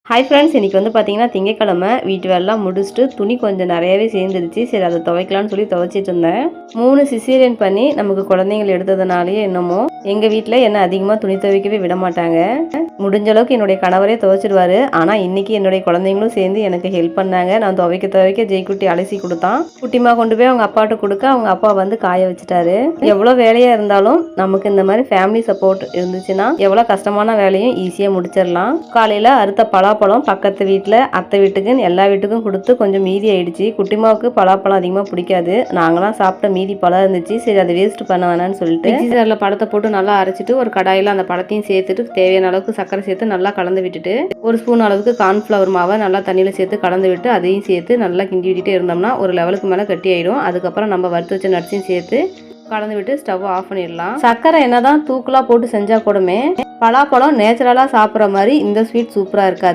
Hi friends, இன்றைக்கி வந்து பார்த்தீங்கன்னா திங்கக்கிழமை வீட்டு வேலைலாம் முடிச்சுட்டு துணி கொஞ்சம் நிறையவே சேர்ந்துருச்சு. சரி அதை துவைக்கலான்னு சொல்லி துவைச்சிட்டு இருந்தேன். 3 சிசேரியன் பண்ணி நமக்கு குழந்தைங்கள் எடுத்ததுனாலேயே என்னமோ எங்கள் வீட்டில் என்ன அதிகமாக துணி துவைக்கவே விட மாட்டாங்க. முடிஞ்ச அளவுக்கு என்னுடைய கணவரே துவைச்சிடுவார். ஆனால் இன்றைக்கி என்னுடைய குழந்தைங்களும் சேர்ந்து எனக்கு ஹெல்ப் பண்ணாங்க. நான் துவைக்க ஜெய்குட்டி அலசி கொடுத்தான். குட்டிமா கொண்டு போய் அவங்க அப்பாட்ட கொடுக்க அவங்க அப்பா வந்து காய வச்சுட்டாரு. எவ்வளோ வேலையாக இருந்தாலும் நமக்கு இந்த மாதிரி ஃபேமிலி சப்போர்ட் இருந்துச்சுன்னா எவ்வளோ கஷ்டமான வேலையும் ஈஸியாக முடிச்சிடலாம். காலையில் அறுத்த பலாப்பழம் பக்கத்து வீட்டில் அத்தை வீட்டுக்குன்னு எல்லா வீட்டுக்கும் கொடுத்து கொஞ்சம் மீதி ஆயிடுச்சு. குட்டிமாவுக்கு பலாப்பழம் அதிகமாக பிடிக்காது. நாங்களாம் சாப்பிட்ட மீதி பழம் இருந்துச்சு. சரி அதை வேஸ்ட் பண்ண வேணான்னு சொல்லிட்டு மிக்ஸியில் பழத்தை போட்டு நல்லா அரைச்சிட்டு ஒரு கடாயில் அந்த பழத்தையும் சேர்த்துட்டு தேவையான அளவுக்கு சர்க்கரை சேர்த்து நல்லா கலந்து விட்டுட்டு ஒரு ஸ்பூன் அளவுக்கு கார்ன்ஃப்ளவர் மாவை நல்லா தண்ணியில் சேர்த்து கலந்து விட்டு அதையும் சேர்த்து நல்லா கிண்டி விட்டுட்டே இருந்தோம்னா ஒரு லெவலுக்கு மேலே கட்டி ஆயிடும். அதுக்கப்புறம் நம்ம வறுத்து வச்ச நட்ஸையும் சேர்த்து கலந்து விட்டு ஸ்டவ் ஆஃப் பண்ணிடலாம். சர்க்கரை என்னதான் தூக்கலாக போட்டு செஞ்சால் கூடமே பலாப்பழம் நேச்சுரலாக சாப்பிட்ற மாதிரி இந்த ஸ்வீட் சூப்பராக இருக்காது.